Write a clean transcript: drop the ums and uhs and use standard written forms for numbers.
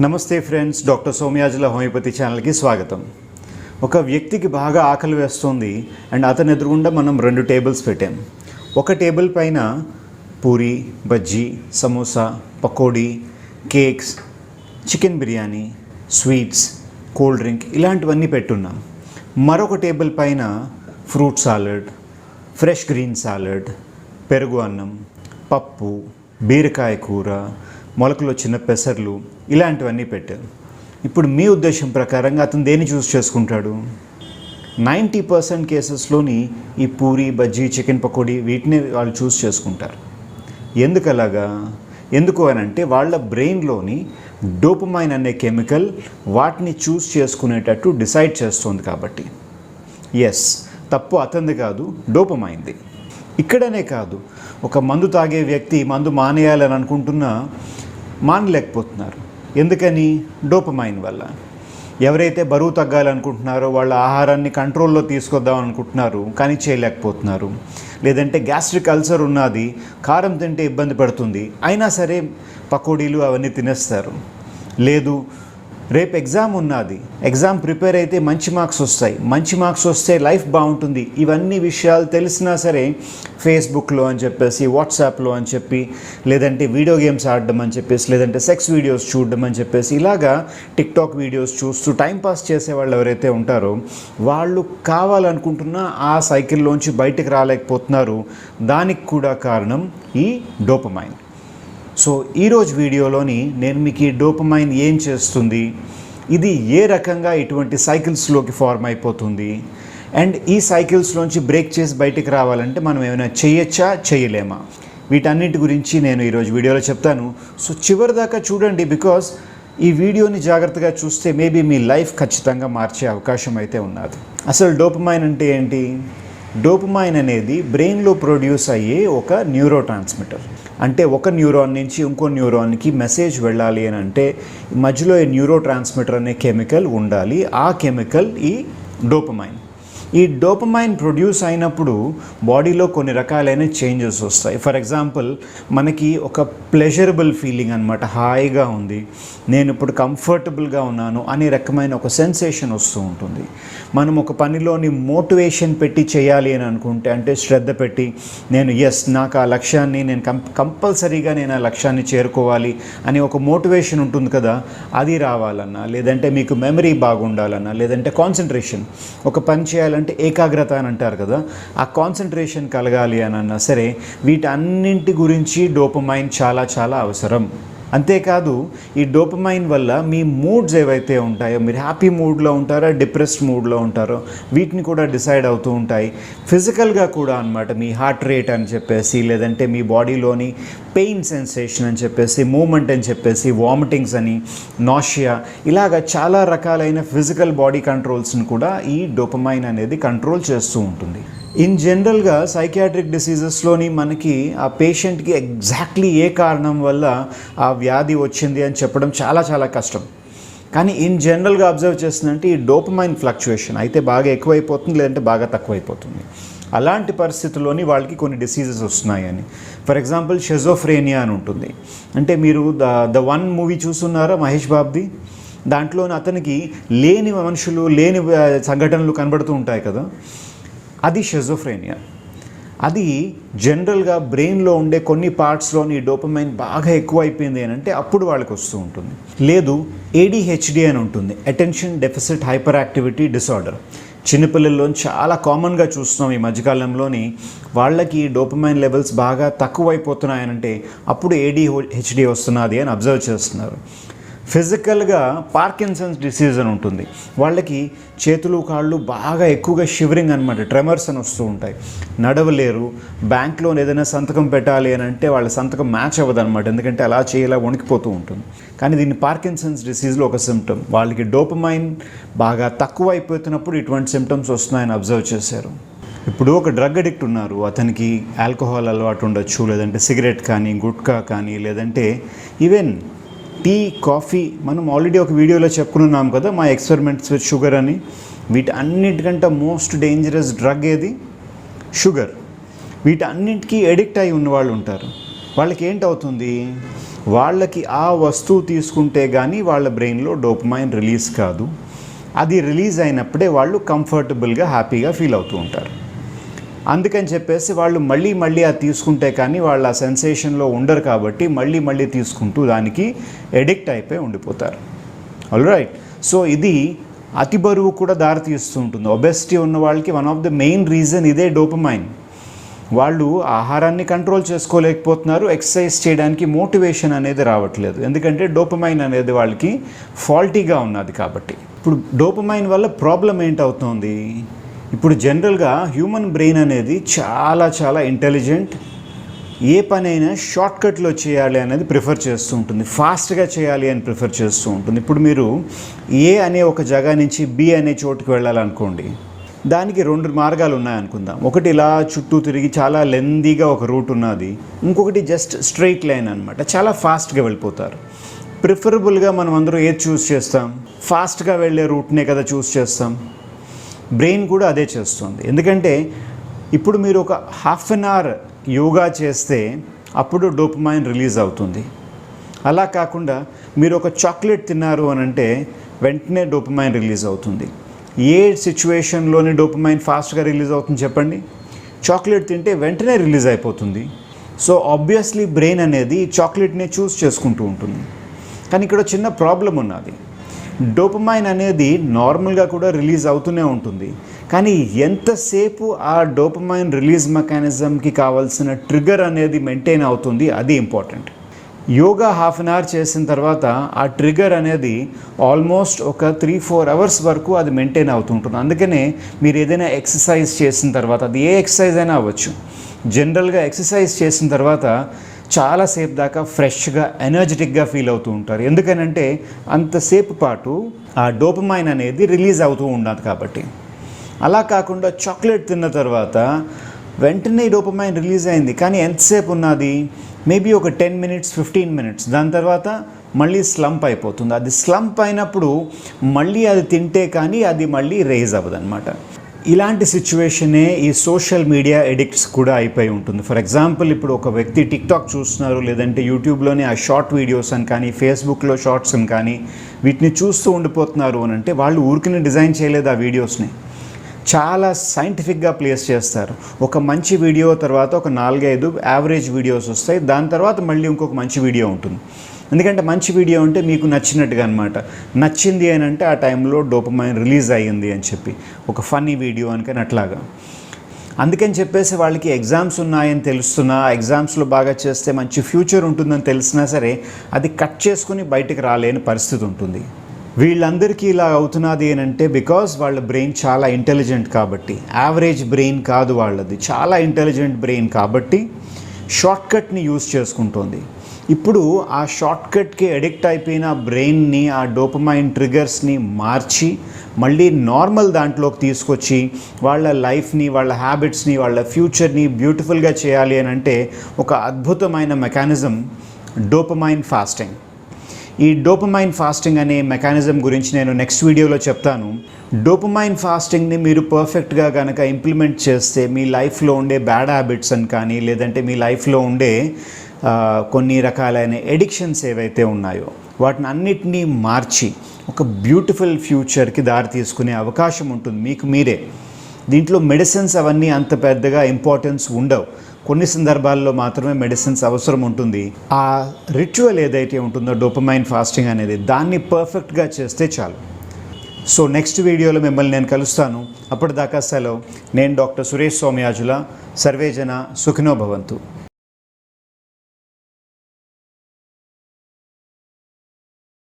నమస్తే friends, doctor Somayajula homeopathy ఛానల్కి స్వాగతం. ఒక వ్యక్తికి బాగా ఆకలి వేస్తుంది అండ్ అతని ఎదురుగుండా మనం 2 టేబుల్స్ పెట్టాం. ఒక టేబుల్ పైన puri, bajji, samosa, pakodi, cakes, chicken biryani, sweets, cool drink ఇలాంటివన్నీ పెట్టున్నాం. మరొక టేబుల్ పైన fruit salad, fresh green salad, పెరుగు అన్నం, పప్పు, బీరకాయ కూర, మొలకలు వచ్చిన పెసర్లు ఇలాంటివన్నీ పెట్టారు. ఇప్పుడు మీ ఉద్దేశం ప్రకారంగా అతను దేన్ని చూస్ చేసుకుంటాడు? 90% కేసెస్లోని ఈ పూరి, బజ్జీ, చికెన్ పకోడీ వీటిని వాళ్ళు చూస్ చేసుకుంటారు. ఎందుకు అని అంటే వాళ్ళ బ్రెయిన్లోని డోపమైన్ అనే కెమికల్ వాటిని చూస్ చేసుకునేటట్టు డిసైడ్ చేస్తుంది కాబట్టి. ఎస్, తప్పు అతనిది కాదు, డోపమైన్ది. ఇక్కడనే కాదు, ఒక మందు తాగే వ్యక్తి మందు మానేయాలని అనుకుంటున్నా మానలేకపోతున్నారు. ఎందుకని? డోపమైన్ వల్ల. ఎవరైతే బరువు తగ్గాలనుకుంటున్నారో వాళ్ళ ఆహారాన్ని కంట్రోల్లో తీసుకొద్దాం అనుకుంటున్నారు, కానీ చేయలేకపోతున్నారు. లేదంటే గ్యాస్ట్రిక్ అల్సర్ ఉన్నది, కారం తింటే ఇబ్బంది పడుతుంది, అయినా సరే పకోడీలు అవన్నీ తినేస్తారు. లేదు, రేపు ఎగ్జామ్ ఉన్నది, ఎగ్జామ్ ప్రిపేర్ అయితే మంచి మార్క్స్ వస్తే లైఫ్ బాగుంటుంది, ఇవన్నీ విషయాలు తెలిసినా సరే ఫేస్బుక్లో అని చెప్పేసి, వాట్సాప్లో అని చెప్పి, లేదంటే వీడియో గేమ్స్ ఆడడం అని చెప్పేసి, లేదంటే సెక్స్ వీడియోస్ చూడడం అని చెప్పేసి, ఇలాగా టిక్టాక్ వీడియోస్ చూస్తూ టైంపాస్ చేసేవాళ్ళు ఎవరైతే ఉంటారో వాళ్ళు కావాలనుకుంటున్న ఆ సైకిల్లోంచి బయటకు రాలేకపోతున్నారు. దానికి కూడా కారణం ఈ డోపమైన్. సో ఈరోజు వీడియోలోని నేను మీకు ఈ డోపమైన్ ఏం చేస్తుంది, ఇది ఏ రకంగా ఇటువంటి సైకిల్స్లోకి ఫార్మ్ అయిపోతుంది, అండ్ ఈ సైకిల్స్లోంచి బ్రేక్ చేసి బయటికి రావాలంటే మనం ఏమైనా చేయొచ్చా, చేయలేమా, వీటన్నిటి గురించి నేను ఈరోజు వీడియోలో చెప్తాను. సో చివరి దాకా చూడండి, బికాస్ ఈ వీడియోని జాగ్రత్తగా చూస్తే మేబీ మీ లైఫ్ ఖచ్చితంగా మార్చే అవకాశం అయితే ఉన్నది. అసలు డోపమైన్ అంటే ఏంటి? డోపమైన్ అనేది బ్రెయిన్లో ప్రొడ్యూస్ అయ్యే ఒక న్యూరో ట్రాన్స్మిటర్. అంటే ఒక న్యూరాన్ నుంచి ఇంకో న్యూరాన్కి మెసేజ్ వెళ్ళాలి అని అంటే మధ్యలో ఈ న్యూరో ట్రాన్స్మిటర్ అనే కెమికల్ ఉండాలి. ఆ కెమికల్ ఈ డోపమైన్. ఈ డోపమైన్ ప్రొడ్యూస్ అయినప్పుడు బాడీలో కొన్ని రకాలైన చేంజెస్ వస్తాయి. ఫర్ ఎగ్జాంపుల్, మనకి ఒక ప్లెజరబుల్ ఫీలింగ్ అనమాట, హాయిగా ఉంది, నేను ఇప్పుడు కంఫర్టబుల్గా ఉన్నాను అనే రకమైన ఒక సెన్సేషన్ వస్తూ ఉంటుంది. మనం ఒక పనిలోని మోటివేషన్ పెట్టి చేయాలి అని అనుకుంటే, అంటే శ్రద్ధ పెట్టి నాకు ఆ లక్ష్యాన్ని నేను కంపల్సరీగా నేను ఆ లక్ష్యాన్ని చేరుకోవాలి అని ఒక మోటివేషన్ ఉంటుంది కదా, అది రావాలన్నా, లేదంటే మీకు మెమరీ బాగుండాలన్నా, లేదంటే కాన్సన్ట్రేషన్, ఒక పని చేయాలంటే ఏకాగ్రత అని అంటారు కదా, ఆ కాన్సన్ట్రేషన్ కలగాలి అని అన్నా సరే వీటన్నింటి గురించి డోపమైన్ చాలా చాలా అవసరం. అంతేకాదు, ఈ డోపమైన్ వల్ల మీ మూడ్స్ ఏవైతే ఉంటాయో, మీరు హ్యాపీ మూడ్లో ఉంటారో, డిప్రెస్డ్ మూడ్లో ఉంటారో, వీటిని కూడా డిసైడ్ అవుతూ ఉంటాయి. ఫిజికల్గా కూడా అనమాట, మీ హార్ట్ రేట్ అని చెప్పేసి, లేదంటే మీ బాడీలోని పెయిన్ సెన్సేషన్ అని చెప్పేసి, మూమెంట్ అని చెప్పేసి, వామిటింగ్స్ అని, నాషియా, ఇలాగ చాలా రకాలైన ఫిజికల్ బాడీ కంట్రోల్స్ని కూడా ఈ డోపమైన్ అనేది కంట్రోల్ చేస్తూ ఉంటుంది. ఇన్ జనరల్గా సైకియాట్రిక్ డిసీజెస్లోని మనకి ఆ పేషెంట్కి ఎగ్జాక్ట్లీ ఏ కారణం వల్ల ఆ వ్యాధి వచ్చింది అని చెప్పడం చాలా చాలా కష్టం. కానీ ఇన్ జనరల్గా అబ్జర్వ్ చేస్తుందంటే ఈ డోపమైన్ ఫ్లక్చుయేషన్ అయితే బాగా ఎక్కువైపోతుంది, లేదంటే బాగా తక్కువైపోతుంది. అలాంటి పరిస్థితుల్లోని వాళ్ళకి కొన్ని డిసీజెస్ వస్తున్నాయని. ఫర్ ఎగ్జాంపుల్, షిజోఫ్రేనియా అని ఉంటుంది. అంటే మీరు ద వన్ మూవీ చూస్తున్నారా మహేష్ బాబుది? దాంట్లో అతనికి లేని మనుషులు, లేని సంఘటనలు కనబడుతూ ఉంటాయి కదా, అది షిజోఫ్రేనియా. అది జనరల్గా బ్రెయిన్లో ఉండే కొన్ని పార్ట్స్లోని డోపమైన్ బాగా ఎక్కువ అయిపోయింది అని అంటే అప్పుడు వాళ్ళకి వస్తూ ఉంటుంది. లేదు, ADHD అని ఉంటుంది, attention deficit hyper activity disorder. చిన్నపిల్లల్లో చాలా కామన్గా చూస్తున్నాం ఈ మధ్యకాలంలోని. వాళ్ళకి డోపమైన్ లెవెల్స్ బాగా తక్కువైపోతున్నాయనంటే అప్పుడు ADHD వస్తున్నది అని అబ్జర్వ్ చేస్తున్నారు. ఫిజికల్గా పార్కిన్సన్స్ డిసీజ్ అని ఉంటుంది. వాళ్ళకి చేతులు కాళ్ళు బాగా ఎక్కువగా షివరింగ్ అనమాట, ట్రెమర్స్ అని వస్తూ ఉంటాయి, నడవలేరు. బ్యాంక్లో ఏదైనా సంతకం పెట్టాలి అని అంటే వాళ్ళ సంతకం మ్యాచ్ అవ్వదు అనమాట, ఎందుకంటే అలా చేయలా వణికిపోతూ ఉంటుంది. కానీ దీన్ని పార్కిన్సన్స్ డిసీజ్లో ఒక సిమ్టమ్. వాళ్ళకి డోపమైన్ బాగా తక్కువ అయిపోతున్నప్పుడు ఇటువంటి సిమ్టమ్స్ వస్తున్నాయని అబ్జర్వ్ చేశారు. ఇప్పుడు ఒక డ్రగ్ అడిక్ట్ ఉన్నారు, అతనికి ఆల్కహాల్ అలవాటు ఉండొచ్చు, లేదంటే సిగరెట్ కానీ, గుట్కా కానీ, లేదంటే ఈవెన్ టీ, కాఫీ. మనం ఆల్రెడీ ఒక వీడియోలో చెప్పుకున్నాం కదా మా ఎక్స్పెరిమెంట్స్ విత్ షుగర్ అని. వీటన్నిటికంటే మోస్ట్ డేంజరస్ డ్రగ్ ఏది? షుగర్. వీటన్నింటికి ఎడిక్ట్ అయి ఉన్నవాళ్ళు ఉంటారు. వాళ్ళకి ఏంటవుతుంది? వాళ్ళకి ఆ వస్తువు తీసుకుంటే కానీ వాళ్ళ బ్రెయిన్లో డోపమైన్ రిలీజ్ కాదు. అది రిలీజ్ అయినప్పుడే వాళ్ళు కంఫర్టబుల్గా హ్యాపీగా ఫీల్ అవుతూ ఉంటారు. అందుకని చెప్పేసి వాళ్ళు మళ్ళీ మళ్ళీ అది తీసుకుంటే కానీ వాళ్ళ ఆ సెన్సేషన్లో ఉండరు కాబట్టి మళ్ళీ మళ్ళీ తీసుకుంటూ దానికి ఎడిక్ట్ అయిపోయి ఉండిపోతారు. ఆల్రైట్, సో ఇది అతి బరువు కూడా దారితీస్తూ ఉంటుంది. ఒబెసిటీ ఉన్న వాళ్ళకి one of the main reason ఇదే డోపమైన్. వాళ్ళు ఆహారాన్ని కంట్రోల్ చేసుకోలేకపోతున్నారు, ఎక్సర్సైజ్ చేయడానికి మోటివేషన్ అనేది రావట్లేదు, ఎందుకంటే డోపమైన్ అనేది వాళ్ళకి ఫాల్టీగా ఉన్నది కాబట్టి. ఇప్పుడు డోపమైన్ వల్ల ప్రాబ్లం ఏంటవుతుంది? ఇప్పుడు జనరల్గా హ్యూమన్ బ్రెయిన్ అనేది చాలా చాలా ఇంటెలిజెంట్. ఏ పనైనా షార్ట్కట్లో చేయాలి అనేది ప్రిఫర్ చేస్తూ ఉంటుంది, ఫాస్ట్గా చేయాలి అని ప్రిఫర్ చేస్తూ ఉంటుంది. ఇప్పుడు మీరు ఏ అనే ఒక జాగా నుంచి బి అనే చోటుకి వెళ్ళాలనుకోండి, దానికి 2 మార్గాలు ఉన్నాయనుకుందాం. ఒకటి ఇలా చుట్టూ తిరిగి చాలా లెందీగా ఒక రూట్ ఉన్నది, ఇంకొకటి జస్ట్ స్ట్రైట్ లైన్ అనమాట, చాలా ఫాస్ట్గా వెళ్ళిపోతారు. ప్రిఫరబుల్గా మనం అందరూ ఏది చూస్ చేస్తాం? ఫాస్ట్గా వెళ్ళే రూట్నే కదా చూస్ చేస్తాం. బ్రెయిన్ కూడా అదే చేస్తుంది. ఎందుకంటే ఇప్పుడు మీరు ఒక హాఫ్ అన్ అవర్ యోగా చేస్తే అప్పుడు డోపమైన్ రిలీజ్ అవుతుంది. అలా కాకుండా మీరు ఒక చాక్లెట్ తిన్నారు అని అంటే వెంటనే డోపమైన్ రిలీజ్ అవుతుంది. ఏ సిచ్యువేషన్లోని డోపమైన్ ఫాస్ట్గా రిలీజ్ అవుతుంది చెప్పండి? చాక్లెట్ తింటే వెంటనే రిలీజ్ అయిపోతుంది. సో ఆబ్వియస్లీ బ్రెయిన్ అనేది చాక్లెట్నే చూస్ చేసుకుంటూ ఉంటుంది. కానీ ఇక్కడ చిన్న ప్రాబ్లం ఉన్నది. డోపమైన్ అనేది నార్మల్గా కూడా రిలీజ్ అవుతూనే ఉంటుంది, కానీ ఎంతసేపు ఆ డోపమైన్ రిలీజ్ మెకానిజంకి కావాల్సిన ట్రిగర్ అనేది మెయింటైన్ అవుతుంది, అది important. Yoga half an hour చేసిన తర్వాత ఆ ట్రిగర్ అనేది ఆల్మోస్ట్ ఒక 3-4 అవర్స్ వరకు అది మెయింటైన్ అవుతుంటుంది. అందుకనే మీరు ఏదైనా ఎక్సర్సైజ్ చేసిన తర్వాత, అది ఏ ఎక్సర్సైజ్ అయినా అవ్వచ్చు, జనరల్గా ఎక్సర్సైజ్ చేసిన తర్వాత చాలాసేపు దాకా ఫ్రెష్గా ఎనర్జెటిక్గా ఫీల్ అవుతూ ఉంటారు. ఎందుకనంటే అంతసేపు పాటు ఆ డోపమైన్ అనేది రిలీజ్ అవుతూ ఉండదు కాబట్టి. అలా కాకుండా చాక్లెట్ తిన్న తర్వాత వెంటనే డోపమైన్ రిలీజ్ అయింది, కానీ ఎంతసేపు ఉన్నది? మేబీ ఒక 10 minutes 15 minutes, దాని తర్వాత మళ్ళీ స్లంప్ అయిపోతుంది. అది స్లంప్ అయినప్పుడు మళ్ళీ అది తింటే కానీ అది మళ్ళీ రేజ్ అవ్వదన్నమాట. ఇలాంటి సిచ్యువేషనే ఈ సోషల్ మీడియా ఎడిక్ట్స్ కూడా అయిపోయి ఉంటుంది. ఫర్ ఎగ్జాంపుల్, ఇప్పుడు ఒక వ్యక్తి టిక్టాక్ చూస్తున్నారు, లేదంటే యూట్యూబ్లోనే ఆ షార్ట్ వీడియోస్ అని కానీ ఫేస్బుక్లో షార్ట్స్ అని కానీ వీటిని చూస్తూ ఉండిపోతున్నారు అని అంటే వాళ్ళు ఊరికనే డిజైన్ చేయలేదు ఆ వీడియోస్ని, చాలా సైంటిఫిక్గా ప్లేస్ చేస్తారు. ఒక మంచి వీడియో తర్వాత ఒక 4-5 యావరేజ్ వీడియోస్ వస్తాయి, దాని తర్వాత మళ్ళీ ఇంకొక మంచి వీడియో ఉంటుంది. ఎందుకంటే మంచి వీడియో అంటే మీకు నచ్చినట్టుగా అనమాట. నచ్చింది అని అంటే ఆ టైంలో డోపమైన్ రిలీజ్ అయ్యింది అని చెప్పి, ఒక ఫన్నీ వీడియో అనుకని అట్లాగా. అందుకని చెప్పేసి వాళ్ళకి ఎగ్జామ్స్ ఉన్నాయని తెలుస్తున్నా, ఎగ్జామ్స్లో బాగా చేస్తే మంచి ఫ్యూచర్ ఉంటుందని తెలిసినా సరే అది కట్ చేసుకుని బయటకు రాలేని పరిస్థితి ఉంటుంది. వీళ్ళందరికీ ఇలా అవుతున్నది ఏంటంటే బికాజ్ వాళ్ళ బ్రెయిన్ చాలా ఇంటెలిజెంట్ కాబట్టి. యావరేజ్ బ్రెయిన్ కాదు వాళ్ళది, చాలా ఇంటెలిజెంట్ బ్రెయిన్ కాబట్టి షార్ట్కట్ని యూజ్ చేసుకుంటుంది. ఇప్పుడు ఆ షార్ట్కట్కి అడిక్ట్ అయిపోయిన బ్రెయిన్ని, ఆ డోపమైన్ ట్రిగర్స్ని మార్చి మళ్ళీ నార్మల్ దాంట్లోకి తీసుకొచ్చి వాళ్ళ లైఫ్ని, వాళ్ళ హ్యాబిట్స్ని, వాళ్ళ ఫ్యూచర్ని బ్యూటిఫుల్గా చేయాలి అని అంటే ఒక అద్భుతమైన మెకానిజం డోపమైన్ ఫాస్టింగ్. ఈ డోపమైన్ ఫాస్టింగ్ అనే మెకానిజం గురించి నేను నెక్స్ట్ వీడియోలో చెప్తాను. డోపమైన్ ఫాస్టింగ్ని మీరు పర్ఫెక్ట్గా కనుక ఇంప్లిమెంట్ చేస్తే మీ లైఫ్లో ఉండే బ్యాడ్ హ్యాబిట్స్ అని కానీ, లేదంటే మీ లైఫ్లో ఉండే కొన్ని రకాలైన ఎడిక్షన్స్ ఏవైతే ఉన్నాయో వాటిని అన్నిటినీ మార్చి ఒక బ్యూటిఫుల్ ఫ్యూచర్కి దారి తీసుకునే అవకాశం ఉంటుంది మీకు మీరే. దీంట్లో మెడిసిన్స్ అవన్నీ అంత పెద్దగా ఇంపార్టెన్స్ ఉండవు, కొన్ని సందర్భాల్లో మాత్రమే మెడిసిన్స్ అవసరం ఉంటుంది. ఆ రిచువల్ ఏదైతే ఉంటుందో డోపమైన్ ఫాస్టింగ్ అనేది, దాన్ని పర్ఫెక్ట్గా చేస్తే చాలు. సో నెక్స్ట్ వీడియోలో మిమ్మల్ని నేను కలుస్తాను. అప్పటిదాకా సెలవు. నేను డాక్టర్ సురేష్ సోమయాజుల. సర్వేజన సుఖినో భవంతు.